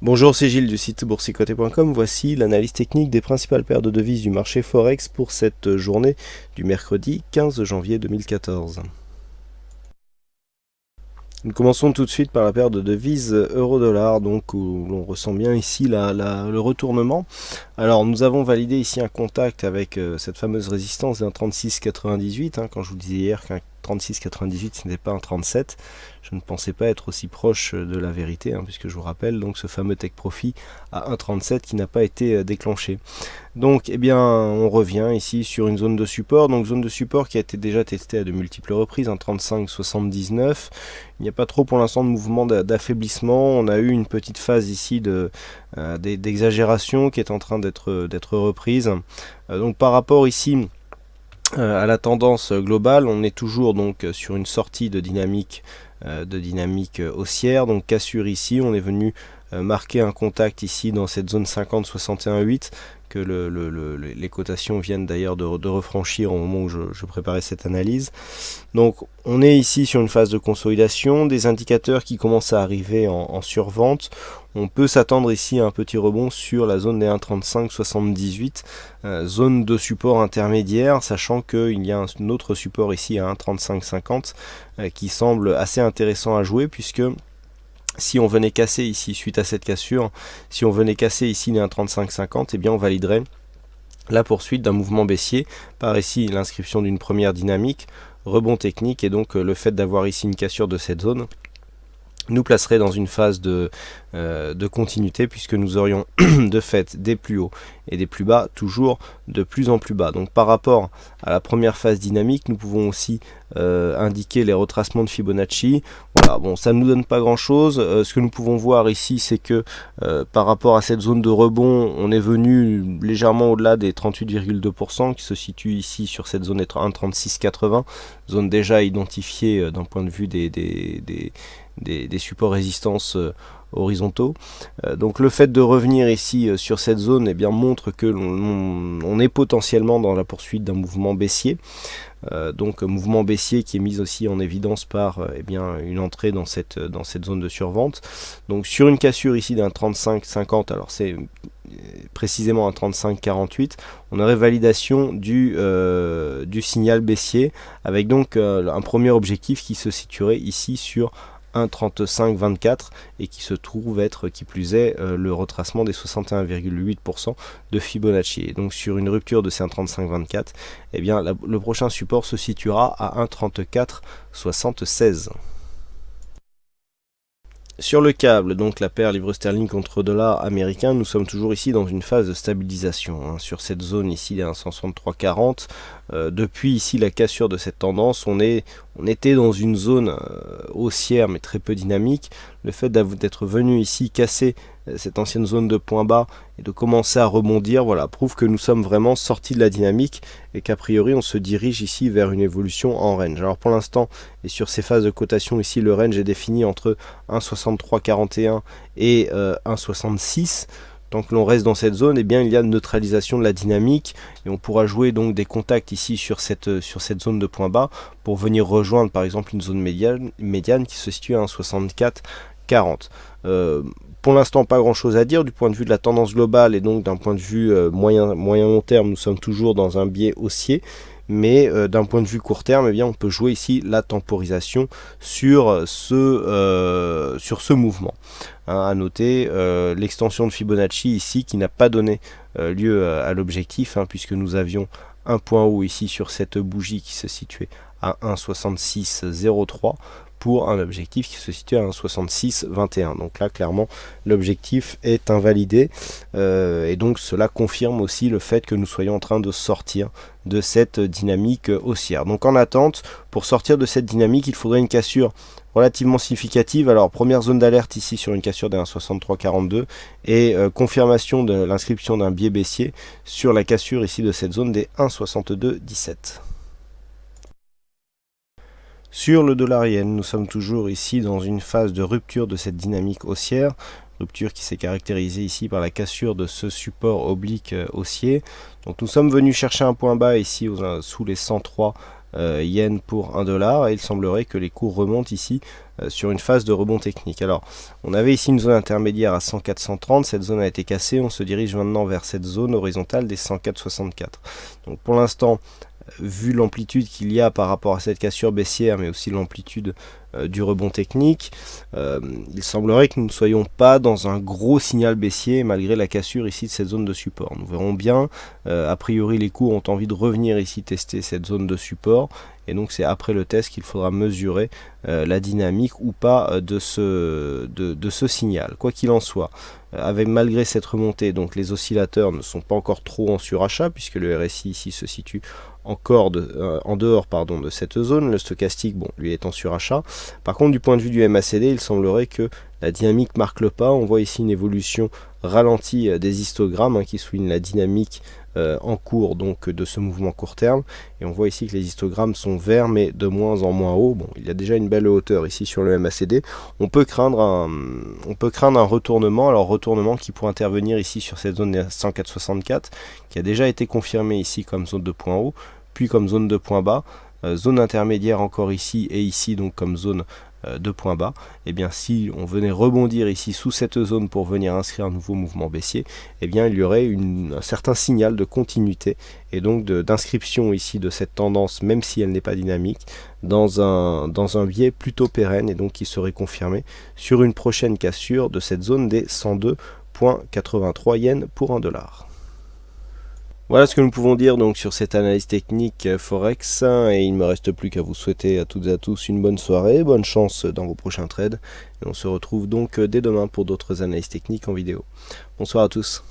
Bonjour, c'est Gilles du site boursicoté.com. Voici l'analyse technique des principales paires de devises du marché Forex pour cette journée du mercredi 15 janvier 2014. Nous commençons tout de suite par la paire de devises euro-dollar, donc où l'on ressent bien ici le retournement. Alors nous avons validé ici un contact avec cette fameuse résistance d'un 36,98, quand je vous disais hier qu'un 36,98 ce n'était pas un 37. Je ne pensais pas être aussi proche de la vérité, puisque je vous rappelle donc ce fameux take profit à 1,37 qui n'a pas été déclenché. Donc on revient ici sur une zone de support, donc zone de support qui a été déjà testée à de multiples reprises, 35,79. Il n'y a pas trop pour l'instant de mouvement d'affaiblissement. On a eu une petite phase ici d'exagération qui est en train d'être reprise. Donc par rapport ici à la tendance globale, on est toujours donc sur une sortie de dynamique haussière. Donc cassure ici, on est venu marquer un contact ici dans cette zone 50-61,8 que les cotations viennent d'ailleurs de refranchir au moment où je préparais cette analyse. Donc on est ici sur une phase de consolidation, des indicateurs qui commencent à arriver en survente. On peut s'attendre ici à un petit rebond sur la zone des 1,3578, zone de support intermédiaire, sachant qu'il y a un autre support ici à 1,3550 qui semble assez intéressant à jouer, puisque si on venait casser ici, suite à cette cassure, si on venait casser ici les 1,3550, on validerait la poursuite d'un mouvement baissier par ici l'inscription d'une première dynamique, rebond technique, et donc le fait d'avoir ici une cassure de cette zone nous placerait dans une phase de continuité, puisque nous aurions de fait des plus hauts et des plus bas, toujours de plus en plus bas. Donc par rapport à la première phase dynamique, nous pouvons aussi indiquer les retracements de Fibonacci. Voilà, bon, ça ne nous donne pas grand chose. Ce que nous pouvons voir ici, c'est que par rapport à cette zone de rebond, on est venu légèrement au-delà des 38,2% qui se situe ici sur cette zone 1,3680, zone déjà identifiée d'un point de vue des supports résistance horizontaux. Donc le fait de revenir ici sur cette zone montre que l'on est potentiellement dans la poursuite d'un mouvement baissier. Donc mouvement baissier qui est mis aussi en évidence par une entrée dans cette zone de survente. Donc sur une cassure ici d'un 35,50, alors c'est précisément un 35,48, on aurait validation du signal baissier, avec donc un premier objectif qui se situerait ici sur 1,3524 et qui se trouve être, qui plus est, le retracement des 61,8% de Fibonacci. Et donc sur une rupture de ces 1,3524, le prochain support se situera à 1,3476. Sur le câble, donc la paire livre sterling contre dollar américain, nous sommes toujours ici dans une phase de stabilisation. Sur cette zone ici, les 1,6340, depuis ici la cassure de cette tendance, on était dans une zone haussière mais très peu dynamique. Le fait d'être venu ici casser cette ancienne zone de point bas et de commencer à rebondir, voilà, prouve que nous sommes vraiment sortis de la dynamique et qu'a priori on se dirige ici vers une évolution en range. Alors pour l'instant, et sur ces phases de cotation ici, le range est défini entre 1,6341 et 1,66. Tant que l'on reste dans cette zone, il y a une neutralisation de la dynamique et on pourra jouer donc des contacts ici sur cette zone de point bas pour venir rejoindre par exemple une zone médiane qui se situe à 1,6440. Pour l'instant, pas grand chose à dire du point de vue de la tendance globale, et donc d'un point de vue moyen long terme, nous sommes toujours dans un biais haussier. Mais d'un point de vue court terme, on peut jouer ici la temporisation sur ce mouvement. À noter l'extension de Fibonacci ici qui n'a pas donné lieu à l'objectif, puisque nous avions un point haut ici sur cette bougie qui se situait à 1,6603 pour un objectif qui se situe à 1,6621. Donc là, clairement, l'objectif est invalidé et donc cela confirme aussi le fait que nous soyons en train de sortir de cette dynamique haussière. Donc en attente, pour sortir de cette dynamique, il faudrait une cassure relativement significative. Alors première zone d'alerte ici sur une cassure des 1,6342 et confirmation de l'inscription d'un biais baissier sur la cassure ici de cette zone des 1,6217. Sur le dollar yen, nous sommes toujours ici dans une phase de rupture de cette dynamique haussière, rupture qui s'est caractérisée ici par la cassure de ce support oblique haussier. Donc nous sommes venus chercher un point bas ici sous les 103 yens pour 1 dollar, et il semblerait que les cours remontent ici sur une phase de rebond technique. Alors, on avait ici une zone intermédiaire à 104,130, cette zone a été cassée, on se dirige maintenant vers cette zone horizontale des 104,64. Donc pour l'instant, vu l'amplitude qu'il y a par rapport à cette cassure baissière, mais aussi l'amplitude du rebond technique, il semblerait que nous ne soyons pas dans un gros signal baissier malgré la cassure ici de cette zone de support. Nous verrons bien, a priori les cours ont envie de revenir ici tester cette zone de support, et donc c'est après le test qu'il faudra mesurer la dynamique ou pas de ce signal. Quoi qu'il en soit, malgré cette remontée, donc les oscillateurs ne sont pas encore trop en surachat puisque le RSI ici se situe en dehors de cette zone. Le stochastique, bon, lui est en surachat. Par contre, du point de vue du MACD, il semblerait que la dynamique marque le pas. On voit ici une évolution ralentie des histogrammes qui souligne la dynamique en cours donc de ce mouvement court terme, et on voit ici que les histogrammes sont verts mais de moins en moins haut. Bon, il y a déjà une belle hauteur ici sur le MACD. On peut craindre un retournement, alors retournement qui pourrait intervenir ici sur cette zone des 104,64 qui a déjà été confirmée ici comme zone de point haut, puis comme zone de point bas, zone intermédiaire encore ici et ici donc comme zone de point bas. Et bien si on venait rebondir ici sous cette zone pour venir inscrire un nouveau mouvement baissier, et bien il y aurait un certain signal de continuité et donc d'inscription ici de cette tendance, même si elle n'est pas dynamique, dans un biais plutôt pérenne, et donc qui serait confirmé sur une prochaine cassure de cette zone des 102,83 yens pour 1 dollar. Voilà ce que nous pouvons dire donc sur cette analyse technique Forex, et il ne me reste plus qu'à vous souhaiter à toutes et à tous une bonne soirée, bonne chance dans vos prochains trades, et on se retrouve donc dès demain pour d'autres analyses techniques en vidéo. Bonsoir à tous.